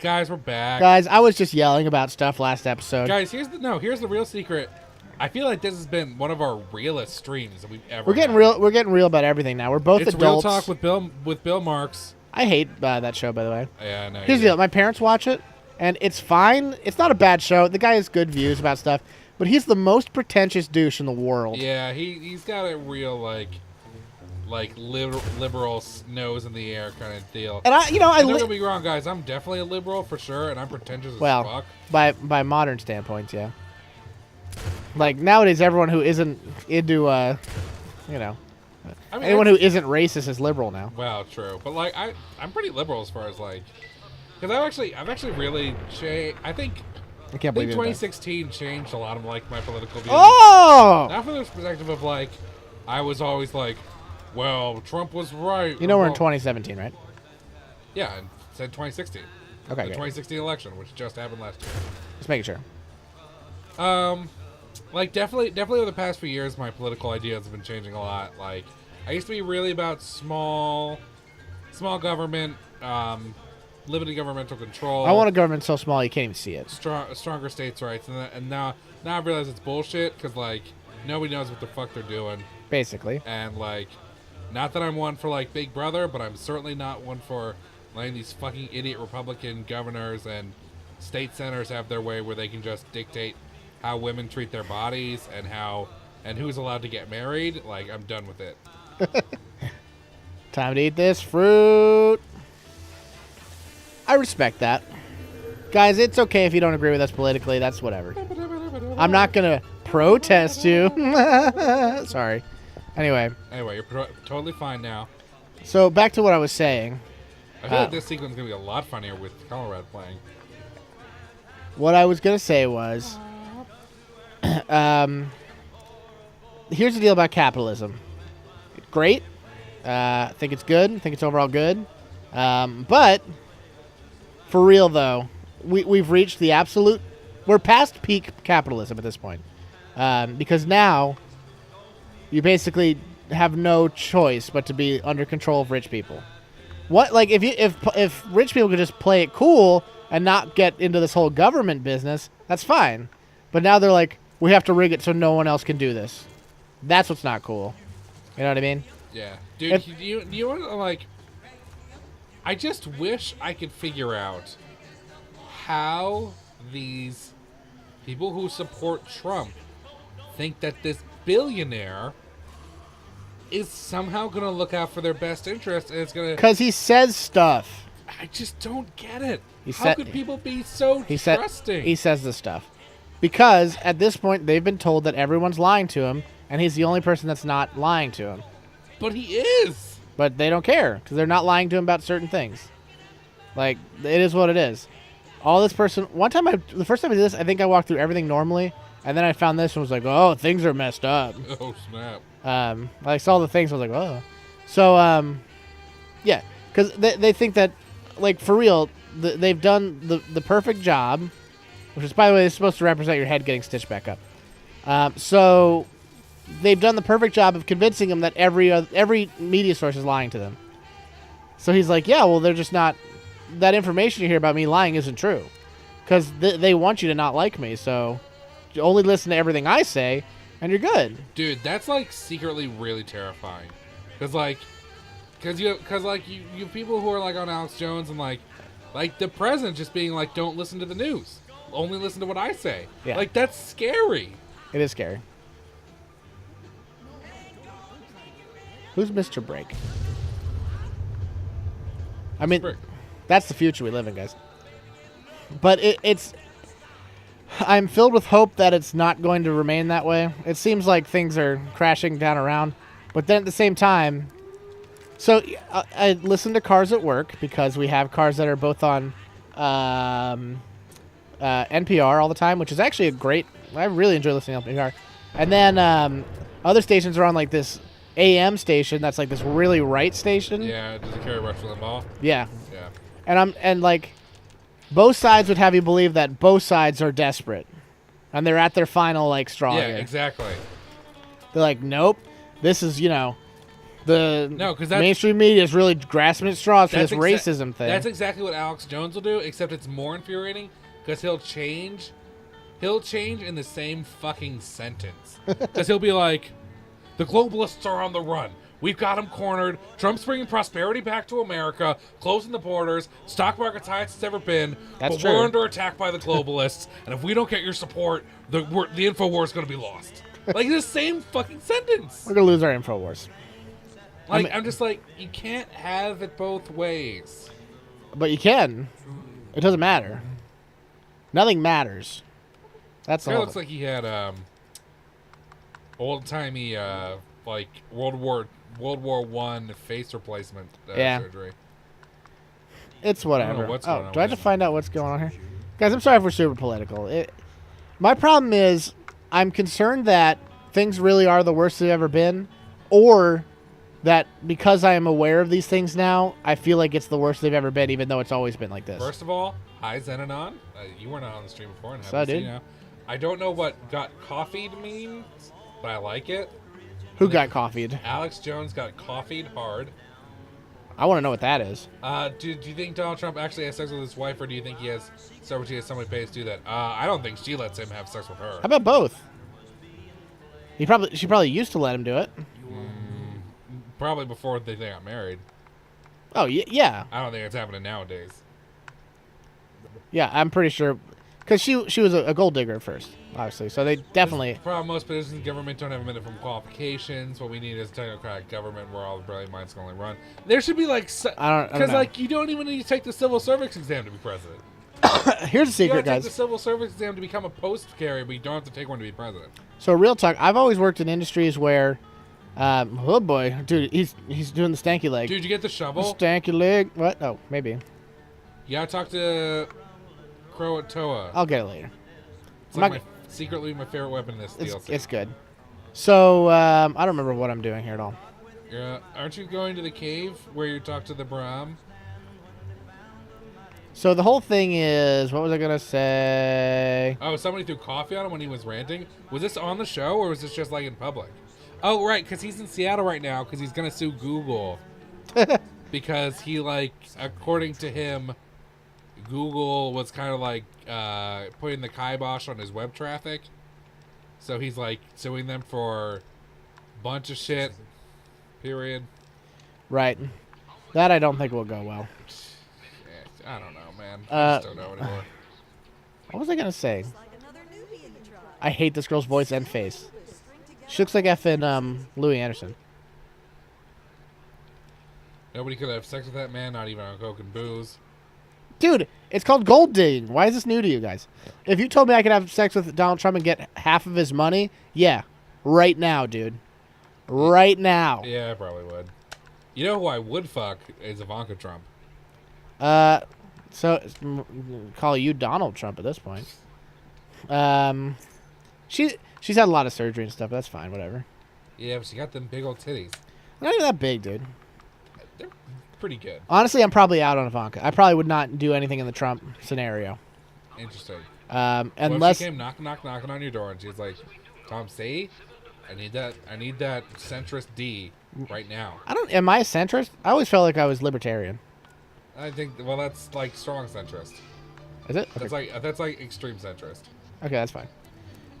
Guys, we're back. Guys, I was just yelling about stuff last episode. Guys, here's the real secret. I feel like this has been one of our realest streams that we've ever. We're getting real. We're getting real about everything now. We're both it's adults. Real Talk with Bill Marks. I hate that show, by the way. Yeah, I know. Here's the deal. My parents watch it, and it's fine. It's not a bad show. The guy has good views about stuff, but he's the most pretentious douche in the world. Yeah, he's got a real liberal nose in the air kind of deal. And don't get me wrong, guys. I'm definitely a liberal for sure, and I'm pretentious as fuck. By modern standpoints, yeah. Like nowadays, everyone who isn't into, anyone who isn't racist is liberal now. Well, true, but like I'm pretty liberal as far as like, because I've actually really changed. I think 2016 changed a lot of like my political views. Oh, not from the perspective of like, I was always like, well, Trump was right. You know we're in 2017, right? Yeah, and said 2016. Okay, the 2016 election, which just happened last year. Just making sure. Like definitely over the past few years, my political ideas have been changing a lot. Like, I used to be really about small government, limited governmental control. I want a government so small you can't even see it. Stronger states' rights, and now I realize it's bullshit because like nobody knows what the fuck they're doing. Basically. And like, not that I'm one for like Big Brother, but I'm certainly not one for letting these fucking idiot Republican governors and state senators have their way where they can just dictate how women treat their bodies and who's allowed to get married. Like, I'm done with it. Time to eat this fruit. I respect that. Guys, it's okay if you don't agree with us politically. That's whatever. I'm not going to protest you. Sorry. Anyway, you're totally fine now. So, back to what I was saying. I feel like this sequence is going to be a lot funnier with Colorado playing. What I was going to say was... here's the deal about capitalism. Great. I think it's good. I think it's overall good. But for real, though, we've reached the absolute... We're past peak capitalism at this point. Because now you basically have no choice but to be under control of rich people. What, like, if rich people could just play it cool and not get into this whole government business, that's fine. But now they're like, we have to rig it so no one else can do this. That's what's not cool. You know what I mean? Yeah. Dude, do you want to, like... I just wish I could figure out how these people who support Trump think that this billionaire is somehow going to look out for their best interest and it's going to... Because he says stuff. I just don't get it. How could people be so trusting? He says this stuff. Because at this point, they've been told that everyone's lying to him, and he's the only person that's not lying to him. But he is. But they don't care, because they're not lying to him about certain things. Like, it is what it is. The first time I did this, I think I walked through everything normally, and then I found this and was like, oh, things are messed up. Oh, snap. I saw the things, I was like, oh. So, yeah, because they think that, like, for real, they've done the perfect job, which is, by the way, is supposed to represent your head getting stitched back up. So they've done the perfect job of convincing him that every media source is lying to them. So he's like, yeah, well, they're just not... That information you hear about me lying isn't true. Because they want you to not like me, so you only listen to everything I say, and you're good. Dude, that's, like, secretly really terrifying. Because you have people who are, like, on Alex Jones and, like the president just being like, don't listen to the news. Only listen to what I say. Yeah. Like, that's scary. It is scary. Who's Mr. Break? I mean, that's the future we live in, guys. But it's... I'm filled with hope that it's not going to remain that way. It seems like things are crashing down around. But then at the same time... So, I listen to Cars at Work because we have cars that are both on... NPR all the time, which is actually a great... I really enjoy listening to NPR. And then other stations are on like this AM station that's like this really right station. Yeah, does it carry Rush Limbaugh? Yeah. Yeah. And like both sides would have you believe that both sides are desperate. And they're at their final like straw. Yeah, here. Exactly. They're like, nope. This is, The No, 'cause mainstream media is really grasping at straws for this That's racism thing. That's exactly what Alex Jones will do, except it's more infuriating because he'll change in the same fucking sentence. Because he'll be like, the globalists are on the run. We've got them cornered. Trump's bringing prosperity back to America, closing the borders. Stock market's highest it's ever been. That's but true. we're under attack by the globalists. And if we don't get your support, the info war is going to be lost. Like the same fucking sentence. We're going to lose our InfoWars. Like, I'm just like, you can't have it both ways. But you can. It doesn't matter. Nothing matters. That's the It whole looks like he had old-timey like World War I face replacement surgery. It's whatever. what's going on do I have with to him. find out what's going on here? Guys, I'm sorry if we're super political. My problem is I'm concerned that things really are the worst they've ever been, or that because I am aware of these things now, I feel like it's the worst they've ever been, even though it's always been like this. First of all, hi Xenanon. You weren't on the stream before, and So I did. I don't know what got coffeeed means, but I like it. Who got coffeed? Alex Jones got coffeed hard. I want to know what that is. Do you think Donald Trump actually has sex with his wife, or do you think he has somebody pays to do that? I don't think she lets him have sex with her. How about both? She probably used to let him do it. Probably before they got married. Oh, yeah. I don't think it's happening nowadays. Yeah, I'm pretty sure. Because she was a gold digger at first, obviously. So they definitely... The problem most positions in government don't have a minute from qualifications. What we need is a technocratic government where all the brilliant minds can only run. There should be like... I don't Because know. like you don't even need to take the civil service exam to be president. Here's a You secret, gotta take guys. the civil service exam to become a post carrier, but you don't have to take one to be president. So real talk, I've always worked in industries where... oh, boy. Dude, he's doing the stanky leg. Dude, you get the shovel? Stanky leg. What? Oh, maybe. You gotta talk to Croatoa. I'll get it later. It's like secretly my favorite weapon in this DLC. It's good. So, I don't remember what I'm doing here at all. Aren't you going to the cave where you talk to the Brahm? So the whole thing is, what was I going to say? Oh, somebody threw coffee on him when he was ranting? Was this on the show, or was this just like in public? Oh, right, because he's in Seattle right now because he's going to sue Google. Because he, like, according to him, Google was kind of like putting the kibosh on his web traffic. So he's, like, suing them for a bunch of shit, period. Right. That I don't think will go well. I don't know, man. I just don't know anymore. What was I going to say? I hate this girl's voice and face. She looks like effing Louis Anderson. Nobody could have sex with that man, not even on coke and booze. Dude, it's called gold digging. Why is this new to you guys? If you told me I could have sex with Donald Trump and get half of his money, yeah. Right now, dude. Right now. Yeah, I probably would. You know who I would fuck is Ivanka Trump. So call you Donald Trump at this point. She's had a lot of surgery and stuff. But that's fine, whatever. Yeah, but she got them big old titties. Not even that big, dude. They're pretty good. Honestly, I'm probably out on Ivanka. I probably would not do anything in the Trump scenario. Interesting. Unless What if she came knocking on your door and she's like, Tom C, I need that centrist D right now. am I a centrist? I always felt like I was libertarian. I think, well, that's like strong centrist. Is it? Okay. That's like extreme centrist. Okay, that's fine.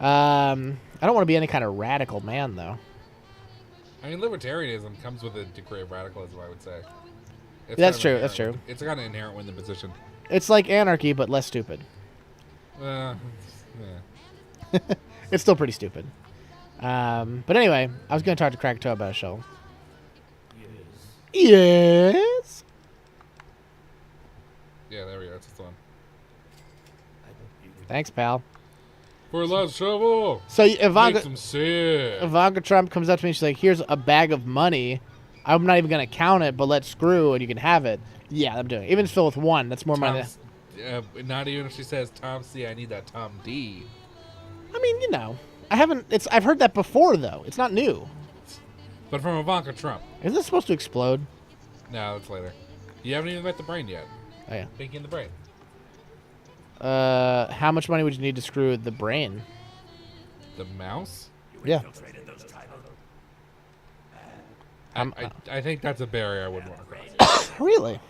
I don't want to be any kind of radical man, though. I mean, libertarianism comes with a degree of radicalism, I would say. It's That's kind of true. That's true. It's kind of inherent in the position. It's like anarchy, but less stupid. Yeah. It's still pretty stupid. But anyway, I was going to talk to Krakatoa about a show. Yes. Yeah, there we go. That's the one. Thanks, pal. For a last shovel. So Make Ivanka some sick. Trump comes up to me and she's like, here's a bag of money. I'm not even going to count it, but let's screw and you can have it. Yeah, I'm doing it. Even if it's filled with one, that's more money. Not even if she says, Tom C, I need that Tom D. I mean, you know. I've heard that before, though. It's not new. But from Ivanka Trump. Isn't this supposed to explode? No, that's later. You haven't even met the brain yet. Oh, yeah. Pinky in the brain. How much money would you need to screw the brain? The mouse? Yeah. I think that's a barrier I wouldn't want to cross. Really?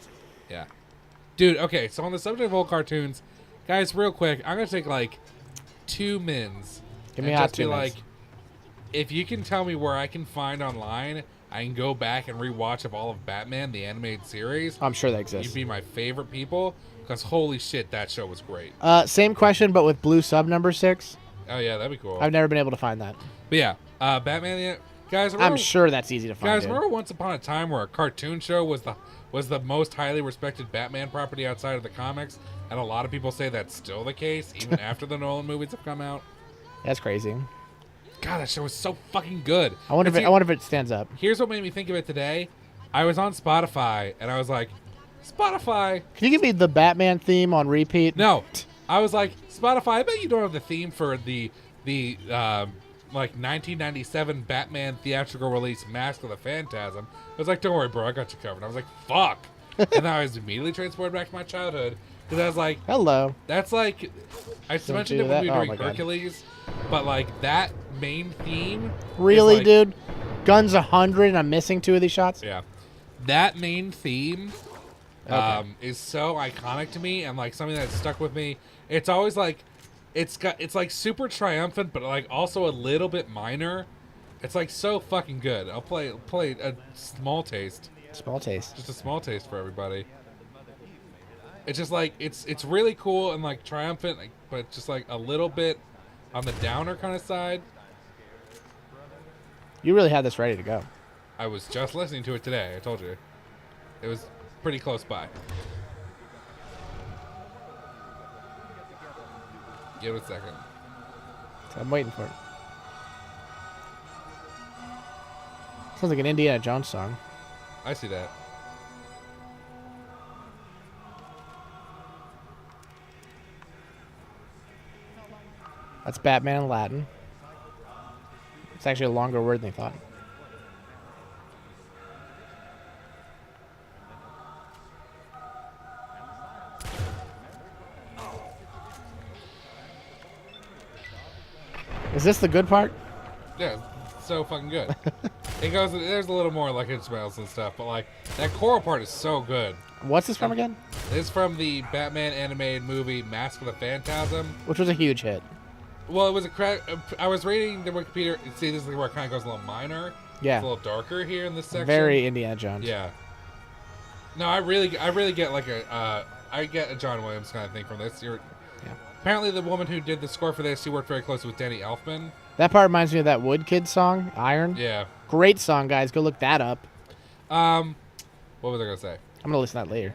Yeah. Dude, okay, so on the subject of old cartoons, guys, real quick, I'm going to take like 2 mins. Give me and hot just be 2 like, minutes. if you can tell me where I can find online, I can go back and rewatch of all of Batman, the animated series. I'm sure that You'd exists. be my favorite people, because holy shit, that show was great. Same question, but with blue sub number 6. Oh, yeah, that'd be cool. I've never been able to find that. But yeah, Batman, guys, I'm sure that's easy to find. guys, dude. remember once upon a time where a cartoon show was the most highly respected Batman property outside of the comics, and a lot of people say that's still the case, even after the Nolan movies have come out? That's crazy. God, that show was so fucking good. I wonder if it stands up. Here's what made me think of it today. I was on Spotify, and I was like, Spotify. Can you give me the Batman theme on repeat? No. I was like, Spotify, I bet you don't have the theme for the like 1997 Batman theatrical release Mask of the Phantasm. I was like, don't worry, bro, I got you covered. I was like, fuck. And then I was immediately transported back to my childhood, because I was like, Hello. that's like, I Don't mentioned do it when that. we were Oh doing my God. Hercules, but like that main theme. Really, is like, dude? Guns 100 and I'm missing 2 of these shots? Yeah. That main theme Okay. is so iconic to me, and like something that's stuck with me. It's always like it's like super triumphant, but like also a little bit minor. It's like so fucking good. I'll play a small taste. Small taste. Just a small taste for everybody. It's just like it's really cool and like triumphant, like, but just like a little bit on the downer kind of side. You really had this ready to go. I was just listening to it today. I told you. It was pretty close by. Give it a second. I'm waiting for it. Sounds like an Indiana Jones song. I see that. That's Batman in Latin. It's actually a longer word than they thought. Is this the good part? Yeah, it's so fucking good. It goes. There's a little more like it smells and stuff, but like that choral part is so good. What's this from again? It's from the Batman animated movie Mask of the Phantasm. Which was a huge hit. Well, it was I was reading the Wikipedia. See, this is where it kind of goes a little minor. Yeah. It's a little darker here in this section. Very Indiana Jones. Yeah. No, I really get like I get a John Williams kind of thing from this. Apparently, the woman who did the score for this, she worked very closely with Danny Elfman. That part reminds me of that Wood Kid song, Iron. Yeah. Great song, guys. Go look that up. What was I gonna say? I'm gonna listen to that later.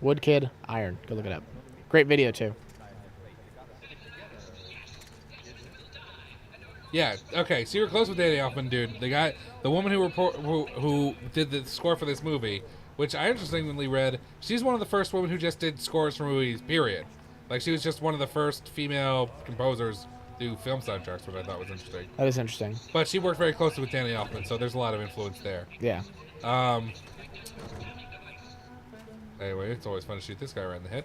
Wood Kid, Iron. Go look it up. Great video too. Yeah. Okay. So you were close with Danny Elfman, dude. The woman who did the score for this movie, which I interestingly read, she's one of the first women who just did scores for movies. Period. Like she was just one of the first female composers to do film soundtracks, which I thought was interesting. That is interesting. But she worked very closely with Danny Elfman, so there's a lot of influence there. Yeah. Anyway, it's always fun to shoot this guy right in the head.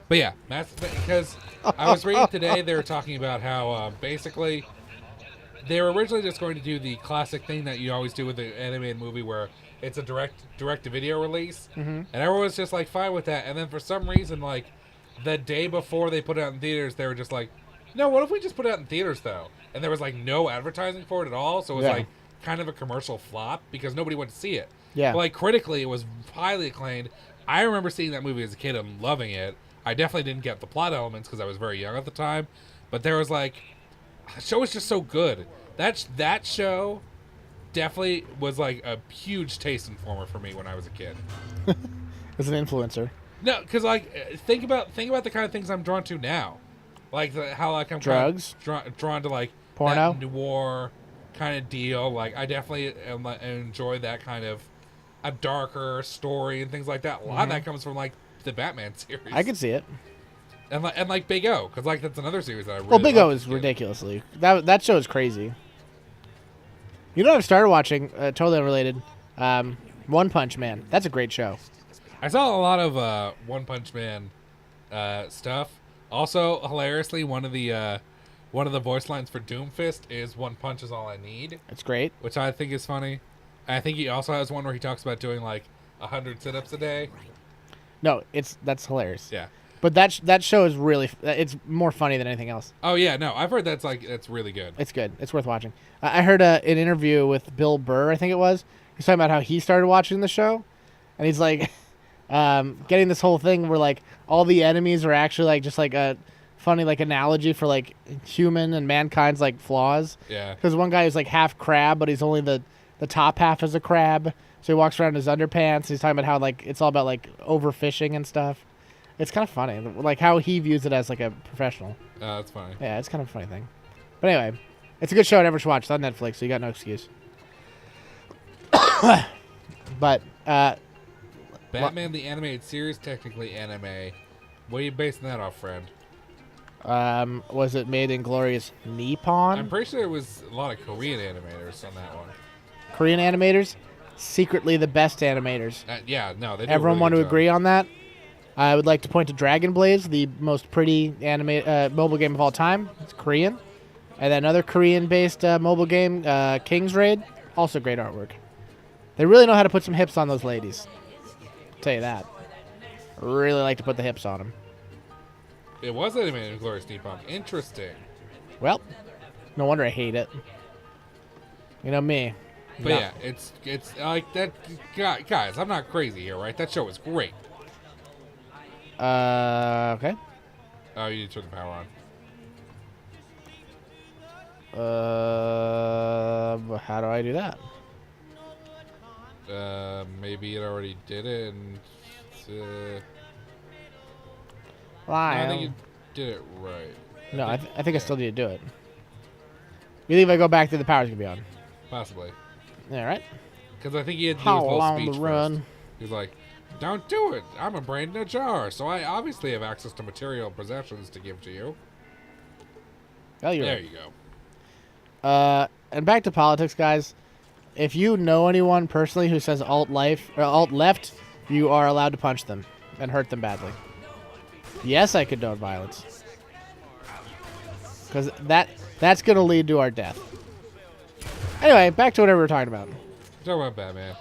But yeah, because I was reading today, they were talking about how basically they were originally just going to do the classic thing that you always do with an animated movie where it's a direct-to-video release. Mm-hmm. And everyone was just like fine with that. And then for some reason, like the day before they put it out in theaters, they were just like, no, what if we just put it out in theaters though? And there was like no advertising for it at all. So it was like kind of a commercial flop because nobody went to see it. Yeah. But like critically, it was highly acclaimed. I remember seeing that movie as a kid and loving it. I definitely didn't get the plot elements because I was very young at the time. But there was like, the show was just so good. That show definitely was like a huge taste informer for me when I was a kid. As an influencer. No, because like think about the kind of things I'm drawn to now, like how like I'm drugs, kind of drawn to like porno, that noir kind of deal. Like I definitely enjoy that kind of a darker story and things like that. A lot of that comes from like the Batman series. I can see it. And like Big O, because like that's another series that I really. Well, Big O is ridiculously. That show is crazy. You know what I've started watching? Totally unrelated. One Punch Man. That's a great show. I saw a lot of One Punch Man stuff. Also, hilariously, one of the one of the voice lines for Doomfist is "One punch is all I need," It's great. which I think is funny. And I think he also has one where he talks about doing like 100 sit-ups a day. No, that's hilarious. Yeah. But that show is really it's more funny than anything else. Oh yeah, no, I've heard that's really good. It's good. It's worth watching. I heard an interview with Bill Burr, I think it was. He's talking about how he started watching the show, and he's like, getting this whole thing where like all the enemies are actually like just like a funny like analogy for like human and mankind's like flaws. Yeah. Because one guy is like half crab, but he's only the top half is a crab, so he walks around in his underpants. He's talking about how like it's all about like overfishing and stuff. It's kind of funny, like how he views it as like a professional. That's funny. Yeah, it's kind of a funny thing. But anyway, it's a good show. I never watched. It's on Netflix, so you got no excuse. But Batman the Animated Series, technically anime. What are you basing that off, friend? was it made in glorious Nippon? I'm pretty sure it was a lot of Korean animators on that one. Korean animators, secretly the best animators. Yeah, no, they do Everyone a really want to good job. agree on that? I would like to point to Dragon Blaze, the most pretty mobile game of all time. It's Korean. And then another Korean-based mobile game, King's Raid, also great artwork. They really know how to put some hips on those ladies. I'll tell you that. Really like to put the hips on them. It was animated in Glorious Nippon. Interesting. Well, no wonder I hate it. You know me. But No. yeah, it's like that. Guys, I'm not crazy here, right? That show was great. Okay. Oh, you need to turn the power on. How do I do that? Maybe it already did it, and Lie. I think you did it right. No, I think I still need to do it. You think if I go back through, the power's gonna be on? Possibly. All right. Because I think he had to do How his little long speech the run? first. He was like, "Don't do it. I'm a brain in a jar, so I obviously have access to material possessions to give to you." Oh, you're There right. you go. And back to politics, guys. If you know anyone personally who says alt left, you are allowed to punch them and hurt them badly. Yes, I condone violence. Because that's going to lead to our death. Anyway, back to whatever we're talking about. Talk about Batman.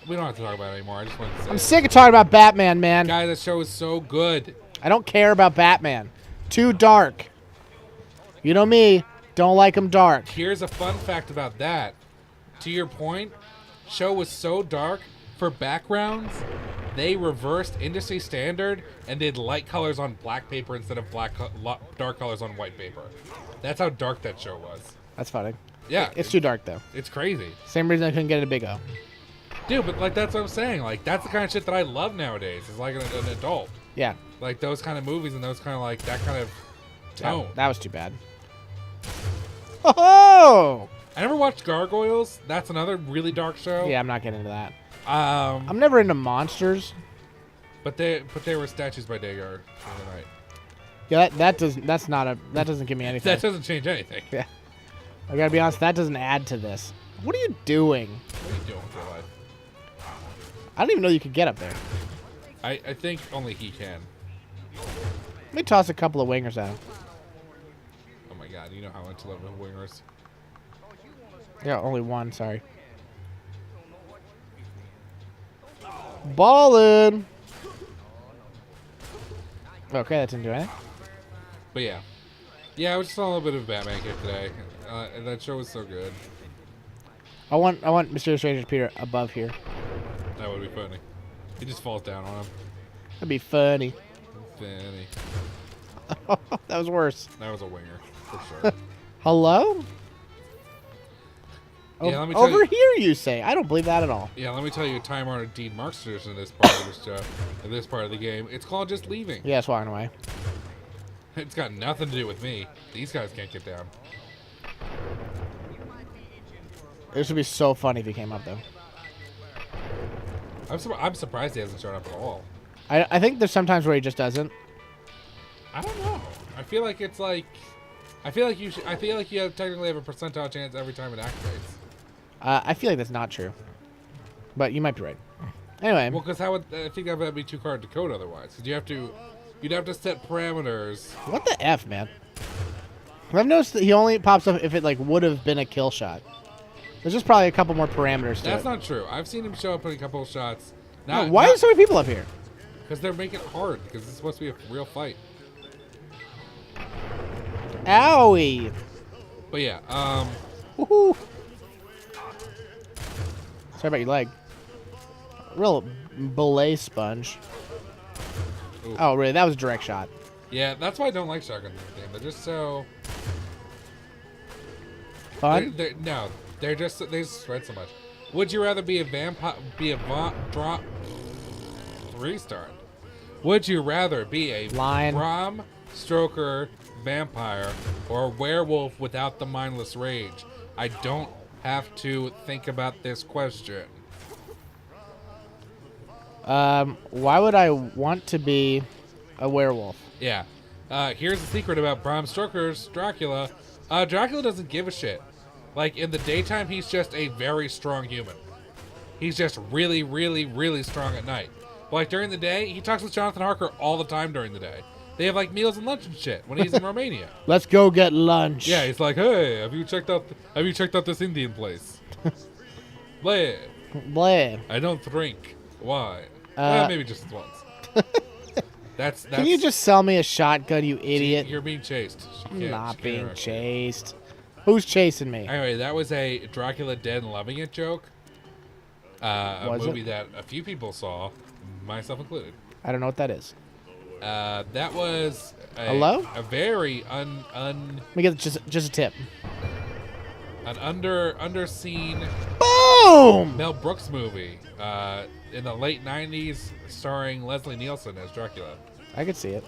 We don't have to talk about it anymore. I just wanted to say I'm sick of talking about Batman, man. Guys, that show is so good. I don't care about Batman. Too dark. You know me. Don't like him dark. Here's a fun fact about that. To your point, show was so dark, for backgrounds, they reversed industry standard and did light colors on black paper instead of dark colors on white paper. That's how dark that show was. That's funny. Yeah. It's too dark, though. It's crazy. Same reason I couldn't get it a Big O. Dude, but like that's what I'm saying. Like that's the kind of shit that I love nowadays. It's like an adult. Yeah. Like those kind of movies and those kind of like that kind of tone. That was too bad. Oh! I never watched Gargoyles. That's another really dark show. Yeah, I'm not getting into that. Um, I'm never into monsters. but they were statues by Dagar the other night. Yeah, that doesn't give me anything. That doesn't change anything. Yeah. I gotta be honest, that doesn't add to this. What are you doing? What are you doing with your life? I didn't even know you could get up there. I think only he can. Let me toss a couple of wingers at him. Oh my god, you know how much I love the wingers. Yeah, only one, sorry. Ballin'! Okay, that didn't do anything. But yeah. Yeah, I was just on a little bit of Batman kick today. And that show was so good. I want Mysterious Stranger Peter above here. That would be funny. He just falls down on him. That'd be funny. Funny. That was worse. That was a winger, for sure. Hello? Yeah, let me tell Over you- here, you say. I don't believe that at all. Yeah, let me tell you a time-honored Dean Marks tradition in this part of this show, in this part of the game. It's called just leaving. Yeah, it's walking away. It's got nothing to do with me. These guys can't get down. This would be so funny if he came up, though. I'm surprised he hasn't shown up at all. I think there's sometimes where he just doesn't. I don't know. I feel like it's like, I feel like you technically have a percentile chance every time it activates. I feel like that's not true. But you might be right. Anyway. Well, because I think that would be too hard to code otherwise. Because you'd have to set parameters. What the F, man? I've noticed that he only pops up if it like would have been a kill shot. There's just probably a couple more parameters to That's it. not true. I've seen him show up in a couple of shots. No, why are so many people up here? Because they're making it hard. Because it's supposed to be a real fight. Owie. But yeah, Woohoo. Sorry about your leg. Real belay sponge. Ooh. Oh, really? That was a direct shot. Yeah, that's why I don't like shotguns in the game. They're just so Fun? They just spread so much. Would you rather be a vampire, restart? Would you rather be a Line. Bram Stoker vampire or a werewolf without the mindless rage? I don't have to think about this question. Why would I want to be a werewolf? Yeah. Here's the secret about Bram Stoker's Dracula. Dracula doesn't give a shit. Like, in the daytime, he's just a very strong human. He's just really, really, really strong at night. But, like, during the day, he talks with Jonathan Harker all the time during the day. They have, like, meals and lunch and shit when he's in Romania. Let's go get lunch. Yeah, he's like, hey, have you checked out this Indian place? Bleh. Bleh. I don't drink. Why? Maybe just once. That's. Can you just sell me a shotgun, you idiot? You're being chased. I'm not being chased. Who's chasing me? Anyway, that was a Dracula Dead and Loving It joke. A movie that a few people saw, myself included. I don't know what that is. That was Hello? A very Let me get just a tip. an underseen Boom! Mel Brooks movie in the late 90s starring Leslie Nielsen as Dracula. I could see it.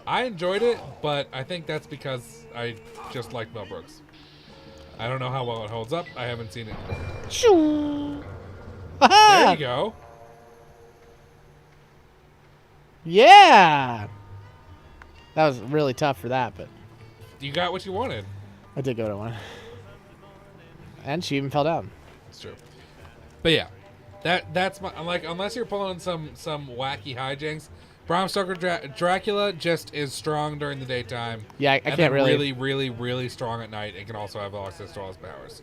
I enjoyed it, but I think that's because I just like Mel Brooks. I don't know how well it holds up. I haven't seen it. Shoo! There you go. Yeah! That was really tough for that, but You got what you wanted. I did go to one. And she even fell down. It's true. But yeah, that's my like. Unless you're pulling some wacky hijinks, Bram Stoker Dracula just is strong during the daytime. Yeah, I and can't really, really, really strong at night. It can also have access to all his powers.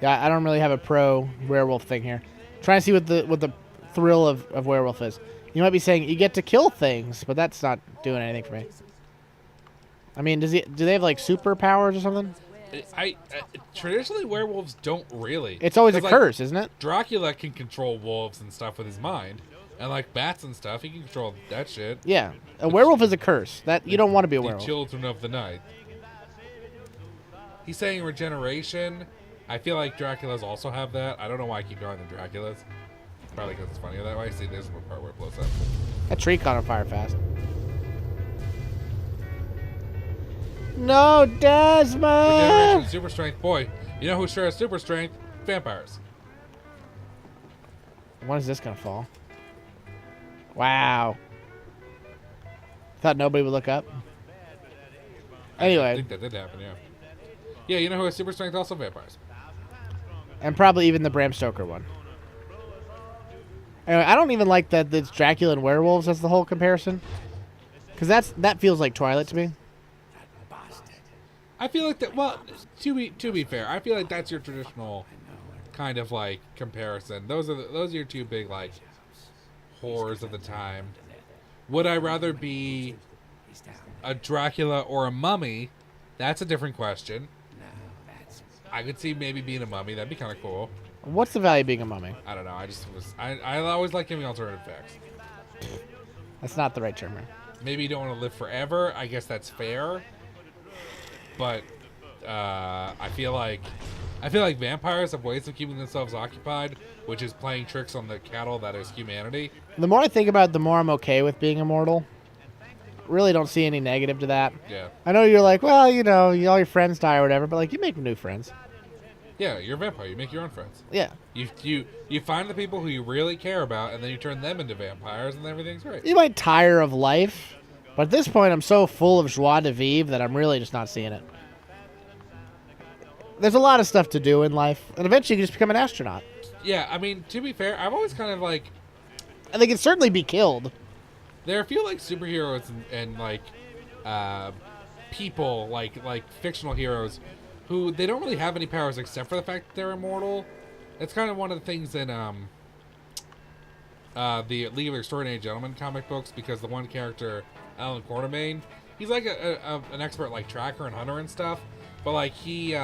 Yeah, I don't really have a pro werewolf thing here. Trying to see what the thrill of werewolf is. You might be saying you get to kill things, but that's not doing anything for me. I mean, do they have like superpowers or something? I traditionally werewolves don't really. It's always a like, curse, isn't it? Dracula can control wolves and stuff with his mind, and like bats and stuff, he can control that shit. Yeah, a werewolf is a curse. That you don't want to be a The werewolf. children of the night. He's saying regeneration. I feel like Draculas also have that. I don't know why I keep calling them Draculas. Probably because it's funnier that way. See, there's one part where it blows up. That tree caught on fire fast. No, Desmond! Regeneration, super strength. Boy, you know who sure has super strength? Vampires. When is this gonna fall? Wow. Thought nobody would look up. I Anyway, think that did happen, yeah. Yeah, you know who has super strength? Also vampires. and probably even the Bram Stoker one. Anyway, I don't even like that it's Dracula and werewolves as the whole comparison, because that feels like Twilight to me. I feel like that. Well, to be fair, I feel like that's your traditional kind of like comparison. Those are your two big like horrors of the time. Would I rather be a Dracula or a mummy? That's a different question. I could see maybe being a mummy. That'd be kind of cool. What's the value of being a mummy? I don't know. I always like giving alternative facts. That's not the right term. Right? Maybe you don't want to live forever. I guess that's fair. But I feel like vampires have ways of keeping themselves occupied, which is playing tricks on the cattle that is humanity. The more I think about it, the more I'm okay with being immortal. Really don't see any negative to that. Yeah. I know you're like, well, you know, all your friends die or whatever, but like you make new friends. Yeah, you're a vampire. You make your own friends. Yeah. You find the people who you really care about, and then you turn them into vampires, and everything's great. You might tire of life, but at this point, I'm so full of joie de vivre that I'm really just not seeing it. There's a lot of stuff to do in life, and eventually you can just become an astronaut. Yeah, I mean, to be fair, I've always kind of like... And they can certainly be killed. There are a few like superheroes and like people like fictional heroes who they don't really have any powers except for the fact that they're immortal. It's kind of one of the things in the League of Extraordinary Gentlemen comic books, because the one character, Alan Quartermain, he's like an expert like tracker and hunter and stuff, but like he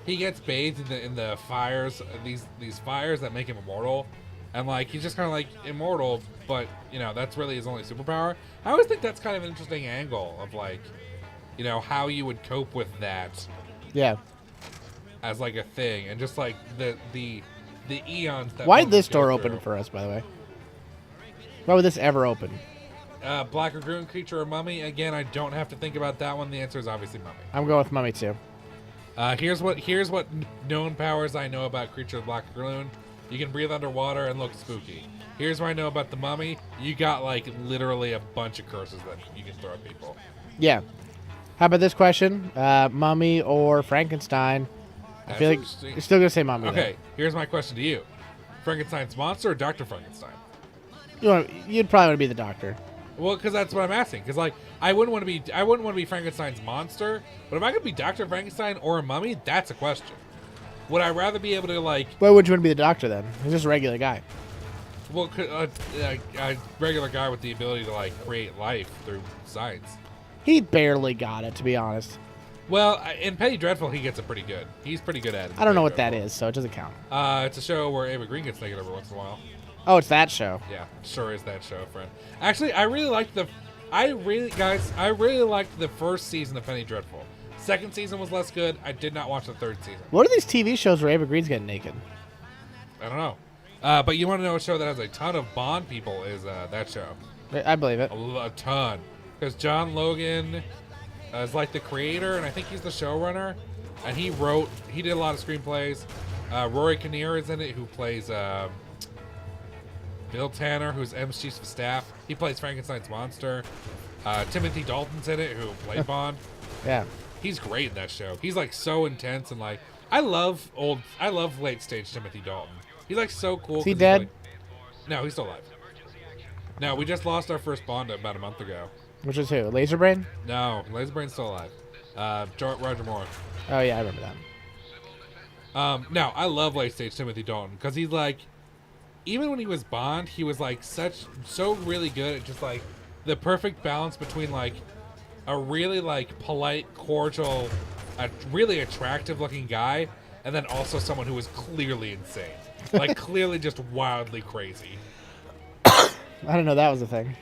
gets bathed in the fires, these fires that make him immortal, and like he's just kind of like immortal, but you know that's really his only superpower. I always think that's kind of an interesting angle of like, you know, how you would cope with that. Yeah. As like a thing, and just like the eons that. Why did this door open for us, by the way? Why would this ever open? Black Lagoon creature or mummy? Again, I don't have to think about that one. The answer is obviously mummy. I'm going with mummy too. Here's what known powers I know about creature of Black Lagoon. You can breathe underwater and look spooky. Here's what I know about the mummy. You got like literally a bunch of curses that you can throw at people. Yeah. How about this question? Mummy or Frankenstein? I feel like you're still going to say mummy. Okay, here's my question to you. Frankenstein's monster or Dr. Frankenstein? You'd probably want to be the doctor. Well, because that's what I'm asking. Because like, I wouldn't want to be Frankenstein's monster. But if I could be Dr. Frankenstein or a mummy, that's a question. Would I rather be able to like? Why would you want to be the doctor then? He's just a regular guy. Well, a regular guy with the ability to like create life through science. He barely got it, to be honest. Well, in Penny Dreadful, he gets it pretty good. He's pretty good at it. I don't know what that is, so it doesn't count. It's a show where Ava Green gets naked every once in a while. Oh, it's that show. Yeah, sure is that show, friend. Actually, I really liked I really liked the first season of Penny Dreadful. Second season was less good. I did not watch the third season. What are these TV shows where Ava Green's getting naked? I don't know. But you want to know a show that has a ton of Bond people is that show. I believe it. A ton. Because John Logan is like the creator, and I think he's the showrunner. And he did a lot of screenplays. Rory Kinnear is in it, who plays Bill Tanner, who's M's chief of staff. He plays Frankenstein's monster. Timothy Dalton's in it, who played Bond. Yeah. He's great in that show. He's like so intense, and like I love late stage Timothy Dalton. He's like so cool. Is he dead? Like, no, he's still alive. No, we just lost our first Bond about a month ago. Which is who? Laserbrain? No, Laserbrain's still alive. Roger Moore. Oh yeah, I remember that. No, I love late stage Timothy Dalton because he's like, even when he was Bond, he was like so really good at just like the perfect balance between like a really like polite, cordial, really attractive looking guy, and then also someone who was clearly insane, like clearly just wildly crazy. I didn't know that was a thing.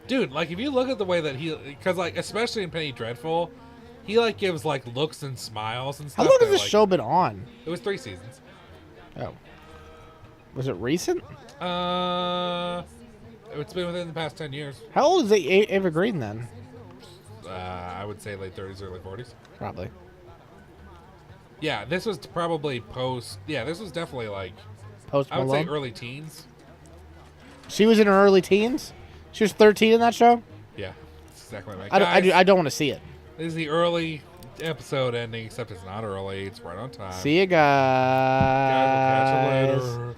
Dude, like if you look at the way that because like especially in Penny Dreadful, he like gives like looks and smiles and stuff. How long has this like, show been on? It was 3 seasons. Oh, was it recent? It's been within the past 10 years. How old is Ava Green then? I would say late 30s, early 40s. Probably. Yeah, this was probably post. Yeah, this was definitely like Post I would say Malone? early teens. She was in her early teens. She was 13 in that show. Yeah, that's exactly right. I don't want to see it. This is the early episode ending, except it's not early. It's right on time. See you guys. Guys, we'll catch you later.